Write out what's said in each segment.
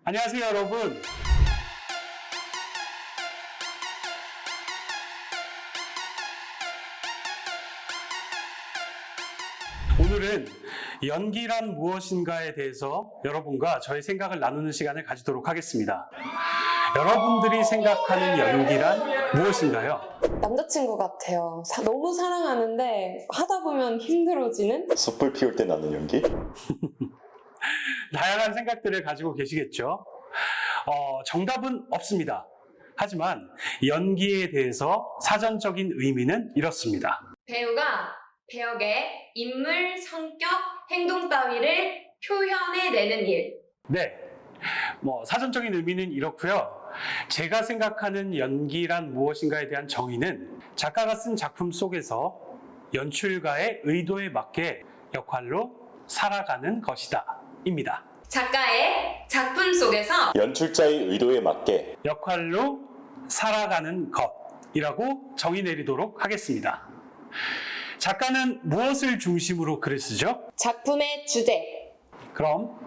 안녕하세요, 여러분. 오늘은 연기란 무엇인가에 대해서 여러분과 저의 생각을 나누는 시간을 가지도록 하겠습니다. 여러분들이 생각하는 연기란 무엇인가요? 남자친구 같아요. 너무 사랑하는데 하다 보면 힘들어지는? 숯불 피울 때 나는 연기? 다양한 생각들을 가지고 계시겠죠? 정답은 없습니다. 하지만 연기에 대해서 사전적인 의미는 이렇습니다. 배우가 배역의 인물, 성격, 행동 따위를 표현해내는 일. 네, 사전적인 의미는 이렇고요. 제가 생각하는 연기란 무엇인가에 대한 정의는 작가가 쓴 작품 속에서 연출가의 의도에 맞게 역할로 살아가는 것이다 입니다. 작가의 작품 속에서 연출자의 의도에 맞게 역할로 살아가는 것이라고 정의 내리도록 하겠습니다. 작가는 무엇을 중심으로 글을 쓰죠? 작품의 주제. 그럼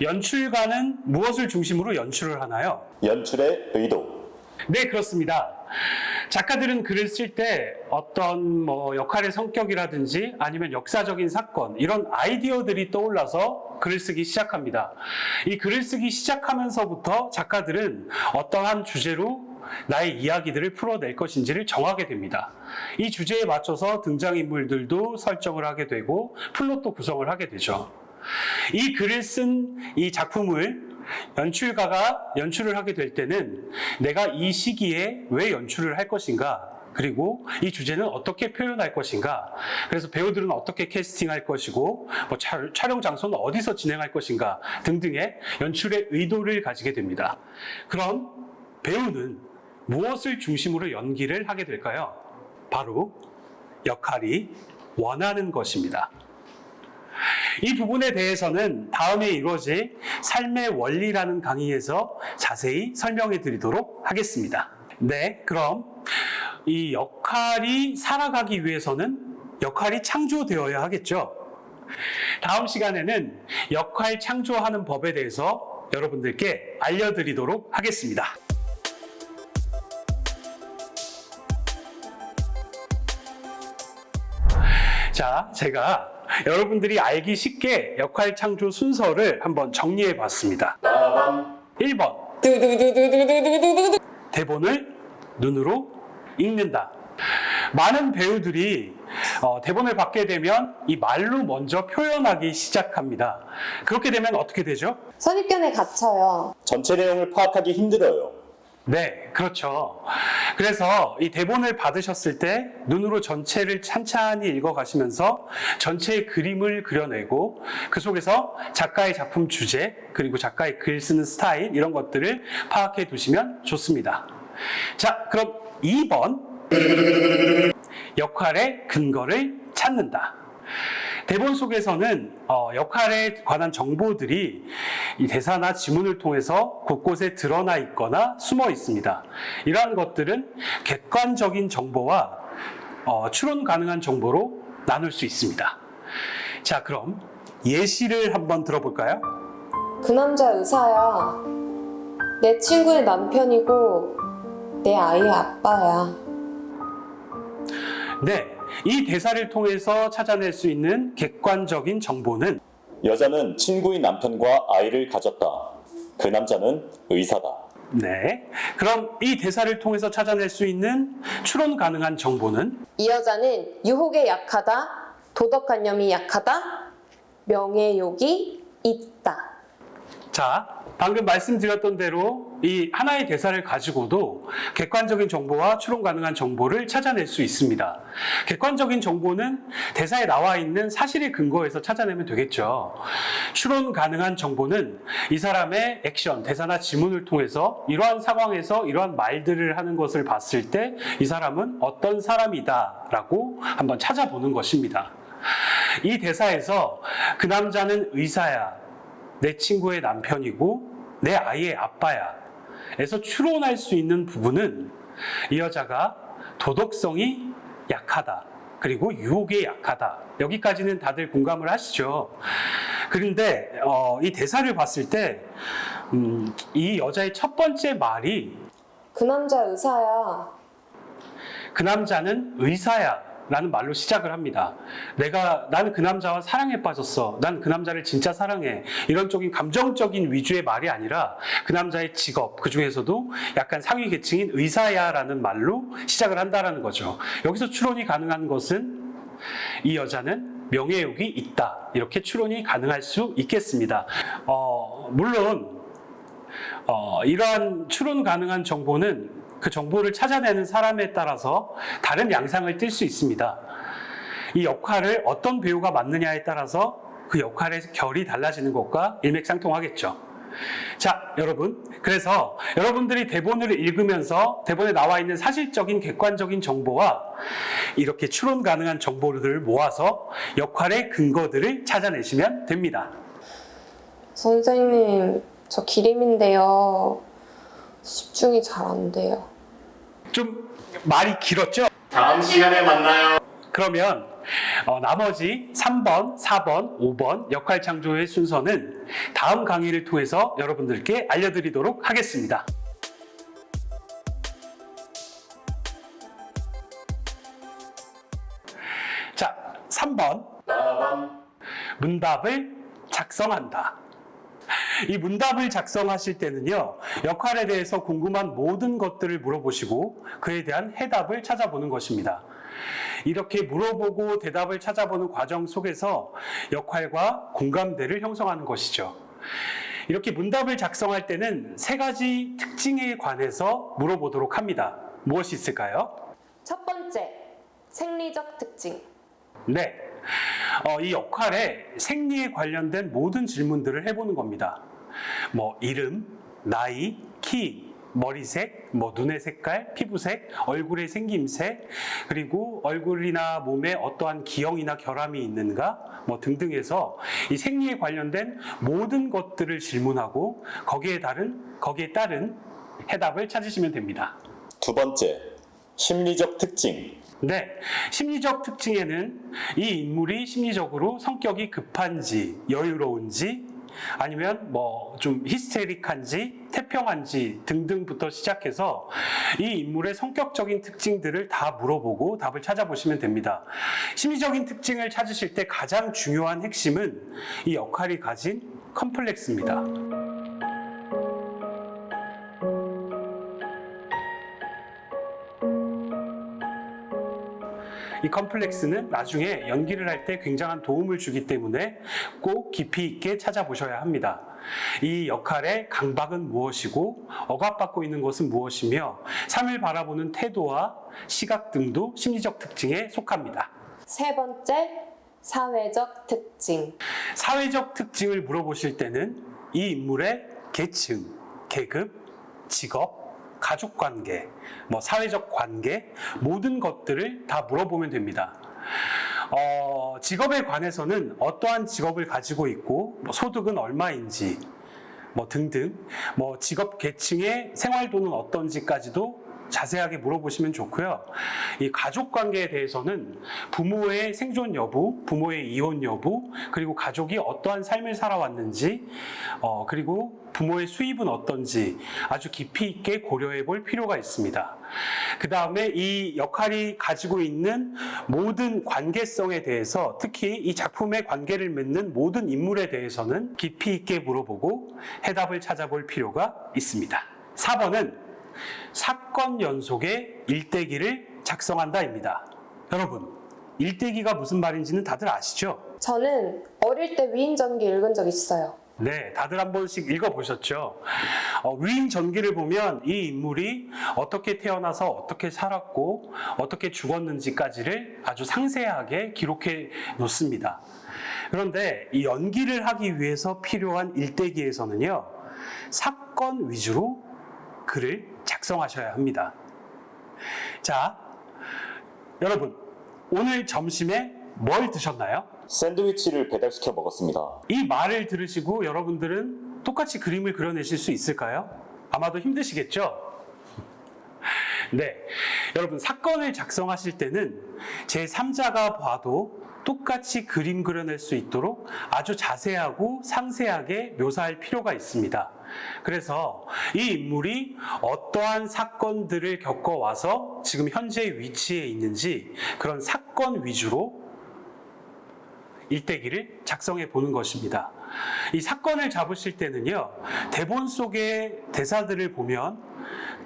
연출가는 무엇을 중심으로 연출을 하나요? 연출의 의도. 네, 그렇습니다. 작가들은 글을 쓸 때 어떤 역할의 성격이라든지 아니면 역사적인 사건, 이런 아이디어들이 떠올라서 글을 쓰기 시작합니다. 이 글을 쓰기 시작하면서부터 작가들은 어떠한 주제로 나의 이야기들을 풀어낼 것인지를 정하게 됩니다. 이 주제에 맞춰서 등장인물들도 설정을 하게 되고 플롯도 구성을 하게 되죠. 이 글을 쓴 이 작품을 연출가가 연출을 하게 될 때는 내가 이 시기에 왜 연출을 할 것인가, 그리고 이 주제는 어떻게 표현할 것인가, 그래서 배우들은 어떻게 캐스팅할 것이고 촬영 장소는 어디서 진행할 것인가 등등의 연출의 의도를 가지게 됩니다. 그럼 배우는 무엇을 중심으로 연기를 하게 될까요? 바로 역할이 원하는 것입니다. 이 부분에 대해서는 다음에 이루어질 삶의 원리라는 강의에서 자세히 설명해 드리도록 하겠습니다. 네, 그럼 이 역할이 살아가기 위해서는 역할이 창조되어야 하겠죠. 다음 시간에는 역할 창조하는 법에 대해서 여러분들께 알려드리도록 하겠습니다. 자, 제가 여러분들이 알기 쉽게 역할 창조 순서를 한번 정리해 봤습니다. 1번, 두두두두두두두두두. 대본을 눈으로 읽는다. 많은 배우들이 대본을 받게 되면 이 말로 먼저 표현하기 시작합니다. 그렇게 되면 어떻게 되죠? 선입견에 갇혀요. 전체 내용을 파악하기 힘들어요. 네, 그렇죠. 그래서 이 대본을 받으셨을 때 눈으로 전체를 찬찬히 읽어가시면서 전체의 그림을 그려내고 그 속에서 작가의 작품 주제, 그리고 작가의 글 쓰는 스타일, 이런 것들을 파악해 두시면 좋습니다. 자, 그럼 2번, 역할의 근거를 찾는다. 대본 속에서는 역할에 관한 정보들이 이 대사나 지문을 통해서 곳곳에 드러나 있거나 숨어 있습니다. 이러한 것들은 객관적인 정보와 추론 가능한 정보로 나눌 수 있습니다. 자, 그럼 예시를 한번 들어볼까요? 그 남자 의사야. 내 친구의 남편이고 내 아이의 아빠야. 네, 이 대사를 통해서 찾아낼 수 있는 객관적인 정보는 여자는 친구의 남편과 아이를 가졌다. 그 남자는 의사다. 네, 그럼 이 대사를 통해서 찾아낼 수 있는 추론 가능한 정보는 이 여자는 유혹에 약하다. 도덕관념이 약하다. 명예욕이 있다. 자, 방금 말씀드렸던 대로 이 하나의 대사를 가지고도 객관적인 정보와 추론 가능한 정보를 찾아낼 수 있습니다. 객관적인 정보는 대사에 나와 있는 사실에 근거해서 찾아내면 되겠죠. 추론 가능한 정보는 이 사람의 액션, 대사나 지문을 통해서 이러한 상황에서 이러한 말들을 하는 것을 봤을 때 이 사람은 어떤 사람이다 라고 한번 찾아보는 것입니다. 이 대사에서 그 남자는 의사야, 내 친구의 남편이고 내 아이의 아빠야 에서 추론할 수 있는 부분은 이 여자가 도덕성이 약하다, 그리고 유혹에 약하다, 여기까지는 다들 공감을 하시죠. 그런데 이 대사를 봤을 때 이 여자의 첫 번째 말이 그 남자 의사야. 그 남자는 의사야 라는 말로 시작을 합니다. 나는 그 남자와 사랑에 빠졌어. 난 그 남자를 진짜 사랑해. 이런 쪽인 감정적인 위주의 말이 아니라 그 남자의 직업, 그 중에서도 약간 상위 계층인 의사야 라는 말로 시작을 한다라는 거죠. 여기서 추론이 가능한 것은 이 여자는 명예욕이 있다. 이렇게 추론이 가능할 수 있겠습니다. 물론 이러한 추론 가능한 정보는 그 정보를 찾아내는 사람에 따라서 다른 양상을 띌 수 있습니다. 이 역할을 어떤 배우가 맡느냐에 따라서 그 역할의 결이 달라지는 것과 일맥상통하겠죠. 자, 여러분. 그래서 여러분들이 대본을 읽으면서 대본에 나와 있는 사실적인 객관적인 정보와 이렇게 추론 가능한 정보들을 모아서 역할의 근거들을 찾아내시면 됩니다. 선생님, 저 기림인데요. 집중이 잘 안 돼요. 좀 말이 길었죠? 다음 시간에 만나요. 그러면 나머지 3번, 4번, 5번 역할 창조의 순서는 다음 강의를 통해서 여러분들께 알려드리도록 하겠습니다. 자, 3번. 문답을 작성한다. 이 문답을 작성하실 때는요, 역할에 대해서 궁금한 모든 것들을 물어보시고 그에 대한 해답을 찾아보는 것입니다. 이렇게 물어보고 대답을 찾아보는 과정 속에서 역할과 공감대를 형성하는 것이죠. 이렇게 문답을 작성할 때는 3가지 특징에 관해서 물어보도록 합니다. 무엇이 있을까요? 첫 번째, 생리적 특징. 네. 이 역할에 생리에 관련된 모든 질문들을 해보는 겁니다. 이름, 나이, 키, 머리색, 눈의 색깔, 피부색, 얼굴의 생김새, 그리고 얼굴이나 몸에 어떠한 기형이나 결함이 있는가, 등등해서 이 생리에 관련된 모든 것들을 질문하고 거기에 따른 해답을 찾으시면 됩니다. 두 번째, 심리적 특징. 네, 심리적 특징에는 이 인물이 심리적으로 성격이 급한지, 여유로운지, 아니면 좀 히스테릭한지, 태평한지 등등부터 시작해서 이 인물의 성격적인 특징들을 다 물어보고 답을 찾아보시면 됩니다. 심리적인 특징을 찾으실 때 가장 중요한 핵심은 이 역할이 가진 컴플렉스입니다. 이 컴플렉스는 나중에 연기를 할 때 굉장한 도움을 주기 때문에 꼭 깊이 있게 찾아보셔야 합니다. 이 역할의 강박은 무엇이고 억압받고 있는 것은 무엇이며 삶을 바라보는 태도와 시각 등도 심리적 특징에 속합니다. 세 번째, 사회적 특징. 사회적 특징을 물어보실 때는 이 인물의 계층, 계급, 직업, 가족관계, 사회적 관계, 모든 것들을 다 물어보면 됩니다. 직업에 관해서는 어떠한 직업을 가지고 있고, 소득은 얼마인지, 등등, 직업 계층의 생활도는 어떤지까지도 자세하게 물어보시면 좋고요. 이 가족 관계에 대해서는 부모의 생존 여부, 부모의 이혼 여부, 그리고 가족이 어떠한 삶을 살아왔는지, 그리고 부모의 수입은 어떤지 아주 깊이 있게 고려해 볼 필요가 있습니다. 그 다음에 이 역할이 가지고 있는 모든 관계성에 대해서, 특히 이 작품의 관계를 맺는 모든 인물에 대해서는 깊이 있게 물어보고 해답을 찾아볼 필요가 있습니다. 4번은 사건 연속의 일대기를 작성한다입니다. 여러분, 일대기가 무슨 말인지는 다들 아시죠? 저는 어릴 때 위인전기 읽은 적 있어요. 네, 다들 한 번씩 읽어보셨죠? 위인 전기를 보면 이 인물이 어떻게 태어나서 어떻게 살았고 어떻게 죽었는지까지를 아주 상세하게 기록해 놓습니다. 그런데 이 연기를 하기 위해서 필요한 일대기에서는요, 사건 위주로 글을 작성하셔야 합니다. 자, 여러분, 오늘 점심에 뭘 드셨나요? 샌드위치를 배달시켜 먹었습니다. 이 말을 들으시고 여러분들은 똑같이 그림을 그려내실 수 있을까요? 아마도 힘드시겠죠? 네, 여러분 사건을 작성하실 때는 제3자가 봐도 똑같이 그림 그려낼 수 있도록 아주 자세하고 상세하게 묘사할 필요가 있습니다. 그래서 이 인물이 어떠한 사건들을 겪어와서 지금 현재 위치에 있는지 그런 사건 위주로 일대기를 작성해 보는 것입니다. 이 사건을 잡으실 때는요, 대본 속의 대사들을 보면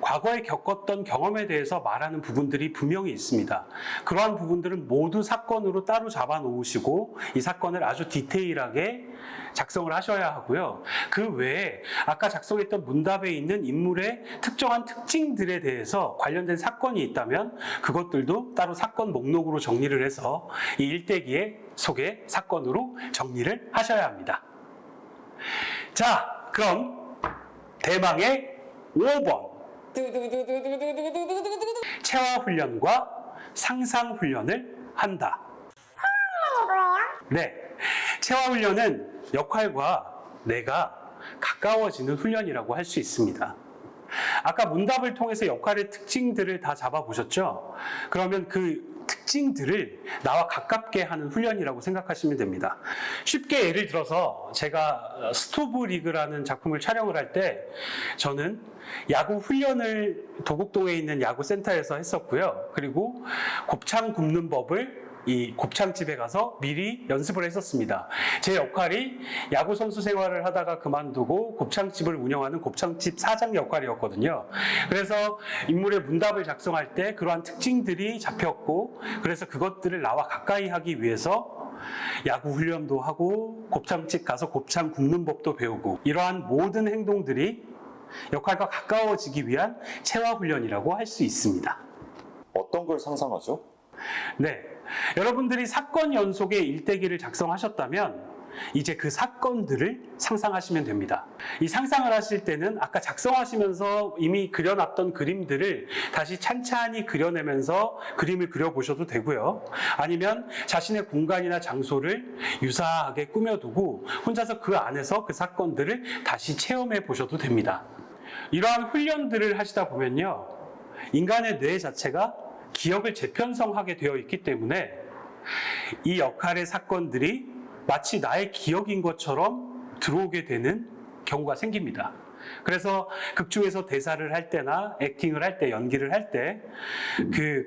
과거에 겪었던 경험에 대해서 말하는 부분들이 분명히 있습니다. 그러한 부분들은 모두 사건으로 따로 잡아 놓으시고 이 사건을 아주 디테일하게 작성을 하셔야 하고요. 그 외에 아까 작성했던 문답에 있는 인물의 특정한 특징들에 대해서 관련된 사건이 있다면 그것들도 따로 사건 목록으로 정리를 해서 이 일대기의 속의 사건으로 정리를 하셔야 합니다. 자, 그럼 대망의 5번. 체화 훈련과 상상 훈련을 한다. 네, 체화 훈련은 역할과 내가 가까워지는 훈련이라고 할 수 있습니다. 아까 문답을 통해서 역할의 특징들을 다 잡아보셨죠? 그러면 그 특징들을 나와 가깝게 하는 훈련이라고 생각하시면 됩니다. 쉽게 예를 들어서 제가 스토브 리그라는 작품을 촬영을 할 때 저는 야구 훈련을 도곡동에 있는 야구센터에서 했었고요. 그리고 곱창 굽는 법을 이 곱창집에 가서 미리 연습을 했었습니다. 제 역할이 야구 선수 생활을 하다가 그만두고 곱창집을 운영하는 곱창집 사장 역할이었거든요. 그래서 인물의 문답을 작성할 때 그러한 특징들이 잡혔고, 그래서 그것들을 나와 가까이 하기 위해서 야구 훈련도 하고 곱창집 가서 곱창 굽는 법도 배우고, 이러한 모든 행동들이 역할과 가까워지기 위한 체화 훈련이라고 할 수 있습니다. 어떤 걸 상상하죠? 네, 여러분들이 사건 연속의 일대기를 작성하셨다면 이제 그 사건들을 상상하시면 됩니다. 이 상상을 하실 때는 아까 작성하시면서 이미 그려놨던 그림들을 다시 찬찬히 그려내면서 그림을 그려보셔도 되고요. 아니면 자신의 공간이나 장소를 유사하게 꾸며두고 혼자서 그 안에서 그 사건들을 다시 체험해 보셔도 됩니다. 이러한 훈련들을 하시다 보면요, 인간의 뇌 자체가 기억을 재편성하게 되어 있기 때문에 이 역할의 사건들이 마치 나의 기억인 것처럼 들어오게 되는 경우가 생깁니다. 그래서 극중에서 대사를 할 때나 액팅을 할 때, 연기를 할 때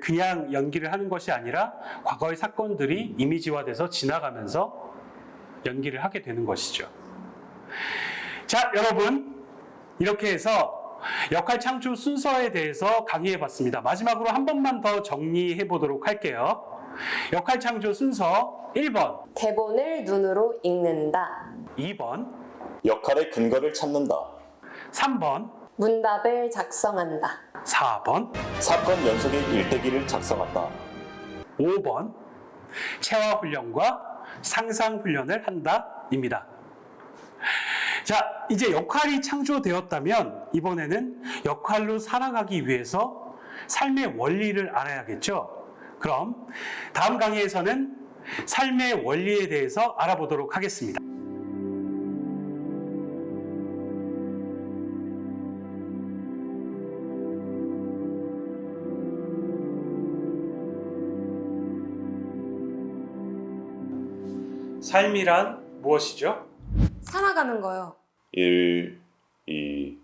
그냥 연기를 하는 것이 아니라 과거의 사건들이 이미지화돼서 지나가면서 연기를 하게 되는 것이죠. 자, 여러분, 이렇게 해서 역할 창조 순서에 대해서 강의해 봤습니다. 마지막으로 한 번만 더 정리해 보도록 할게요. 역할 창조 순서 1번. 대본을 눈으로 읽는다. 2번. 역할의 근거를 찾는다. 3번. 문답을 작성한다. 4번. 사건 연속의 일대기를 작성한다. 5번. 체화 훈련과 상상 훈련을 한다. 입니다. 자, 이제 역할이 창조되었다면 이번에는 역할로 살아가기 위해서 삶의 원리를 알아야겠죠? 그럼 다음 강의에서는 삶의 원리에 대해서 알아보도록 하겠습니다. 삶이란 무엇이죠? 살아가는 거요. 1, 2,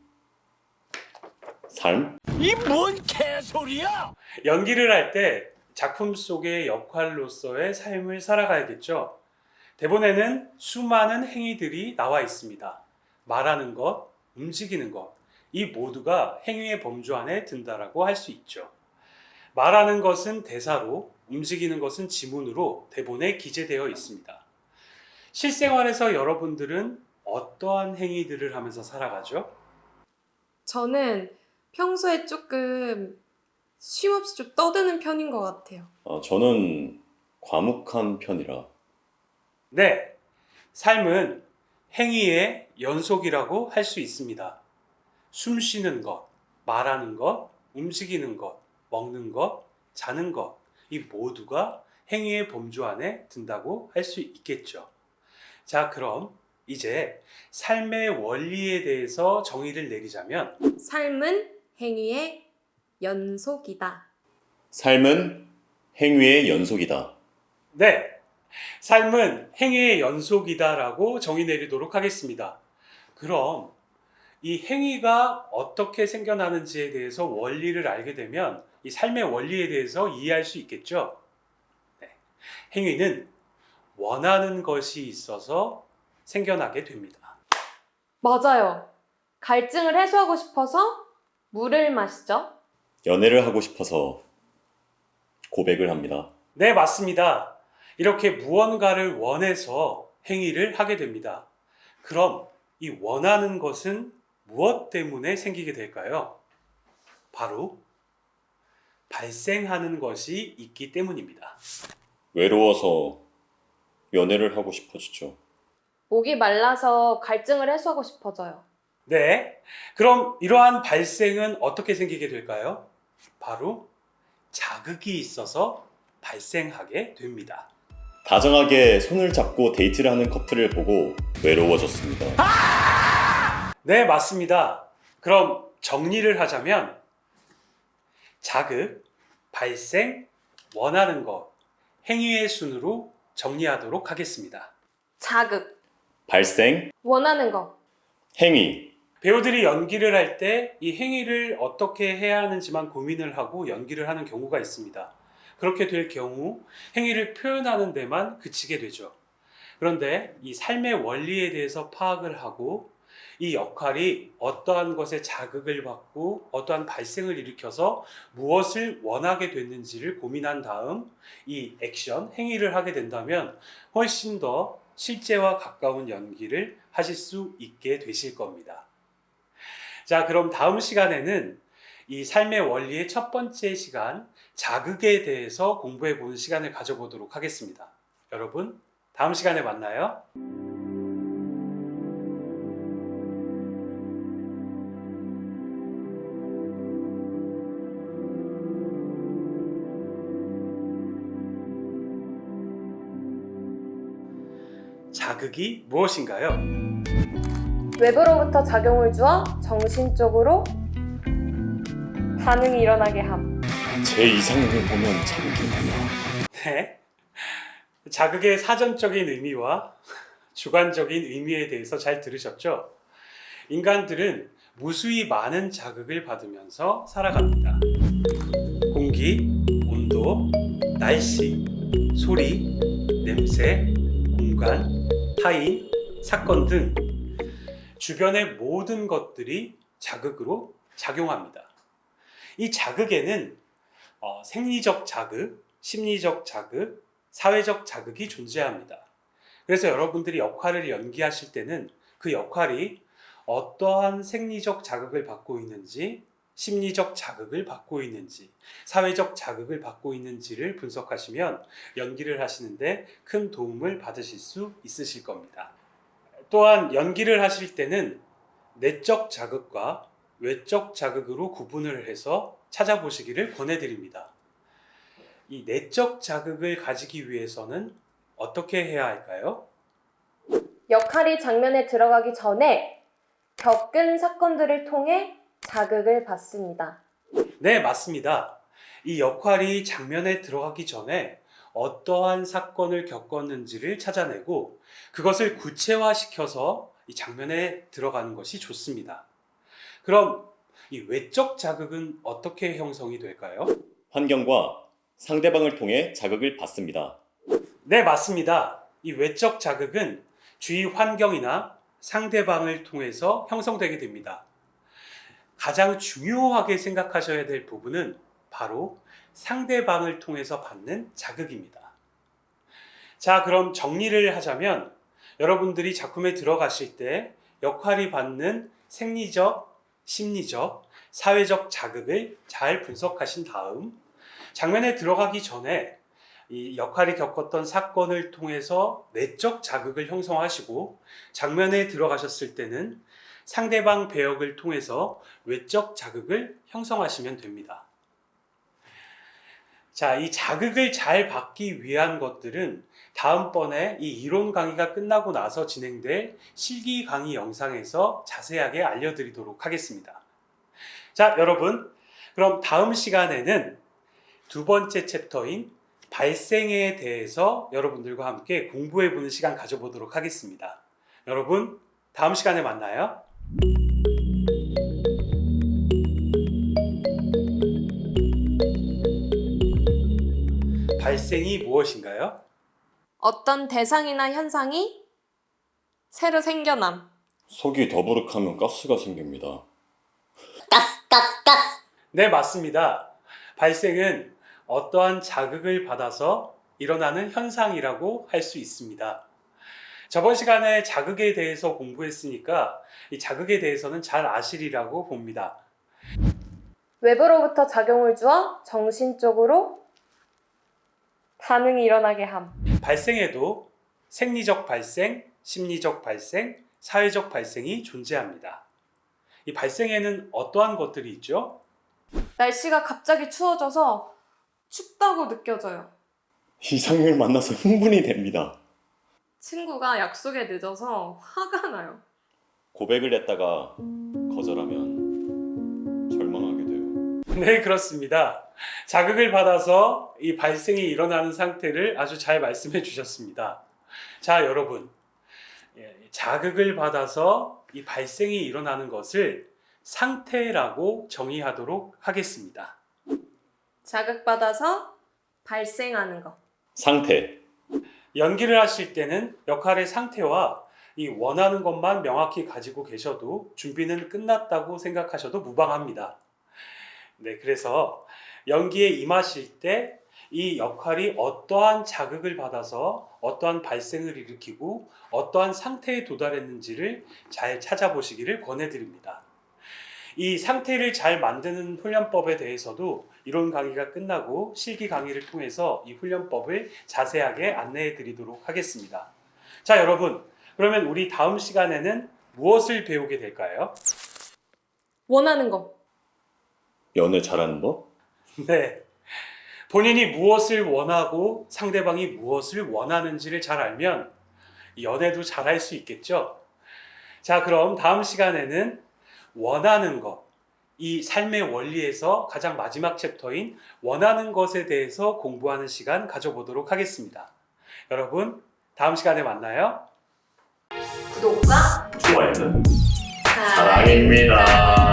삶? 연기를 할 때 작품 속의 역할로서의 삶을 살아가야겠죠. 대본에는 수많은 행위들이 나와 있습니다. 말하는 것, 움직이는 것, 이 모두가 행위의 범주 안에 든다라고 할 수 있죠. 말하는 것은 대사로, 움직이는 것은 지문으로 대본에 기재되어 있습니다. 실생활에서 여러분들은 어떠한 행위들을 하면서 살아가죠? 저는 평소에 조금 쉼없이 좀 떠드는 편인 것 같아요. 저는 과묵한 편이라. 네, 삶은 행위의 연속이라고 할 수 있습니다. 숨 쉬는 것, 말하는 것, 움직이는 것, 먹는 것, 자는 것, 이 모두가 행위의 범주 안에 든다고 할 수 있겠죠. 자, 그럼 이제 삶의 원리에 대해서 정의를 내리자면 삶은 행위의 연속이다. 삶은 행위의 연속이다. 네, 삶은 행위의 연속이다라고 정의 내리도록 하겠습니다. 그럼 이 행위가 어떻게 생겨나는지에 대해서 원리를 알게 되면 이 삶의 원리에 대해서 이해할 수 있겠죠? 네, 행위는 원하는 것이 있어서 생겨나게 됩니다. 맞아요. 갈증을 해소하고 싶어서 물을 마시죠. 연애를 하고 싶어서 고백을 합니다. 네, 맞습니다. 이렇게 무언가를 원해서 행위를 하게 됩니다. 그럼 이 원하는 것은 무엇 때문에 생기게 될까요? 바로 발생하는 것이 있기 때문입니다. 외로워서 연애를 하고 싶어지죠. 목이 말라서 갈증을 해소하고 싶어져요. 네, 그럼 이러한 발생은 어떻게 생기게 될까요? 바로 자극이 있어서 발생하게 됩니다. 다정하게 손을 잡고 데이트를 하는 커플을 보고 외로워졌습니다. 네, 맞습니다. 그럼 정리를 하자면 자극, 발생, 원하는 것, 행위의 순으로 정리하도록 하겠습니다. 자극, 발생, 원하는 거. 행위, 배우들이 연기를 할 때 이 행위를 어떻게 해야 하는지만 고민을 하고 연기를 하는 경우가 있습니다. 그렇게 될 경우 행위를 표현하는 데만 그치게 되죠. 그런데 이 삶의 원리에 대해서 파악을 하고 이 역할이 어떠한 것에 자극을 받고 어떠한 발생을 일으켜서 무엇을 원하게 됐는지를 고민한 다음 이 액션, 행위를 하게 된다면 훨씬 더 실제와 가까운 연기를 하실 수 있게 되실 겁니다. 자, 그럼 다음 시간에는 이 삶의 원리의 첫 번째 시간, 자극에 대해서 공부해 보는 시간을 가져보도록 하겠습니다. 여러분, 다음 시간에 만나요. 자극이 무엇인가요? 외부로부터 작용을 주어 정신적으로 반응이 일어나게 함. 제 이상형을 보면 자극이 나요. 네. 자극의 사전적인 의미와 주관적인 의미에 대해서 잘 들으셨죠? 인간들은 무수히 많은 자극을 받으면서 살아갑니다. 공기, 온도, 날씨, 소리, 냄새, 공간, 타인, 사건 등 주변의 모든 것들이 자극으로 작용합니다. 이 자극에는 생리적 자극, 심리적 자극, 사회적 자극이 존재합니다. 그래서 여러분들이 역할을 연기하실 때는 그 역할이 어떠한 생리적 자극을 받고 있는지, 심리적 자극을 받고 있는지, 사회적 자극을 받고 있는지를 분석하시면 연기를 하시는데 큰 도움을 받으실 수 있으실 겁니다. 또한 연기를 하실 때는 내적 자극과 외적 자극으로 구분을 해서 찾아보시기를 권해드립니다. 이 내적 자극을 가지기 위해서는 어떻게 해야 할까요? 역할이 장면에 들어가기 전에 겪은 사건들을 통해 자극을 받습니다. 네, 맞습니다. 이 역할이 장면에 들어가기 전에 어떠한 사건을 겪었는지를 찾아내고 그것을 구체화시켜서 이 장면에 들어가는 것이 좋습니다. 그럼 이 외적 자극은 어떻게 형성이 될까요? 환경과 상대방을 통해 자극을 받습니다. 네, 맞습니다. 이 외적 자극은 주위 환경이나 상대방을 통해서 형성되게 됩니다. 가장 중요하게 생각하셔야 될 부분은 바로 상대방을 통해서 받는 자극입니다. 자, 그럼 정리를 하자면 여러분들이 작품에 들어가실 때 역할이 받는 생리적, 심리적, 사회적 자극을 잘 분석하신 다음 장면에 들어가기 전에 이 역할이 겪었던 사건을 통해서 내적 자극을 형성하시고 장면에 들어가셨을 때는 상대방 배역을 통해서 외적 자극을 형성하시면 됩니다. 자, 이 자극을 잘 받기 위한 것들은 다음번에 이 이론 강의가 끝나고 나서 진행될 실기 강의 영상에서 자세하게 알려드리도록 하겠습니다. 자, 여러분, 그럼 다음 시간에는 두 번째 챕터인 발생에 대해서 여러분들과 함께 공부해보는 시간 가져보도록 하겠습니다. 여러분, 다음 시간에 만나요. 발생이 무엇인가요? 어떤 대상이나 현상이 새로 생겨남. 속이 더부룩하면 가스가 생깁니다. 네, 맞습니다. 발생은 어떠한 자극을 받아서 일어나는 현상이라고 할 수 있습니다. 저번 시간에 자극에 대해서 공부했으니까 이 자극에 대해서는 잘 아시리라고 봅니다. 외부로부터 작용을 주어 정신적으로 반응이 일어나게 함. 발생에도 생리적 발생, 심리적 발생, 사회적 발생이 존재합니다. 이 발생에는 어떠한 것들이 있죠? 날씨가 갑자기 추워져서 춥다고 느껴져요. 이상형을 만나서 흥분이 됩니다. 친구가 약속에 늦어서 화가 나요. 고백을 했다가 거절하면 절망하게 돼요. 네, 그렇습니다. 자극을 받아서 이 발생이 일어나는 상태를 아주 잘 말씀해 주셨습니다. 자, 여러분. 자극을 받아서 이 발생이 일어나는 것을 상태라고 정의하도록 하겠습니다. 자극받아서 발생하는 것. 상태. 연기를 하실 때는 역할의 상태와 이 원하는 것만 명확히 가지고 계셔도 준비는 끝났다고 생각하셔도 무방합니다. 네, 그래서 연기에 임하실 때 이 역할이 어떠한 자극을 받아서 어떠한 발생을 일으키고 어떠한 상태에 도달했는지를 잘 찾아보시기를 권해드립니다. 이 상태를 잘 만드는 훈련법에 대해서도 이론 강의가 끝나고 실기 강의를 통해서 이 훈련법을 자세하게 안내해 드리도록 하겠습니다. 자, 여러분, 그러면 우리 다음 시간에는 무엇을 배우게 될까요? 원하는 것. 연애 잘하는 법? 네. 본인이 무엇을 원하고 상대방이 무엇을 원하는지를 잘 알면 연애도 잘할 수 있겠죠? 자, 그럼 다음 시간에는 원하는 것, 이 삶의 원리에서 가장 마지막 챕터인 원하는 것에 대해서 공부하는 시간 가져보도록 하겠습니다. 여러분, 다음 시간에 만나요. 구독과 좋아요는 사랑입니다.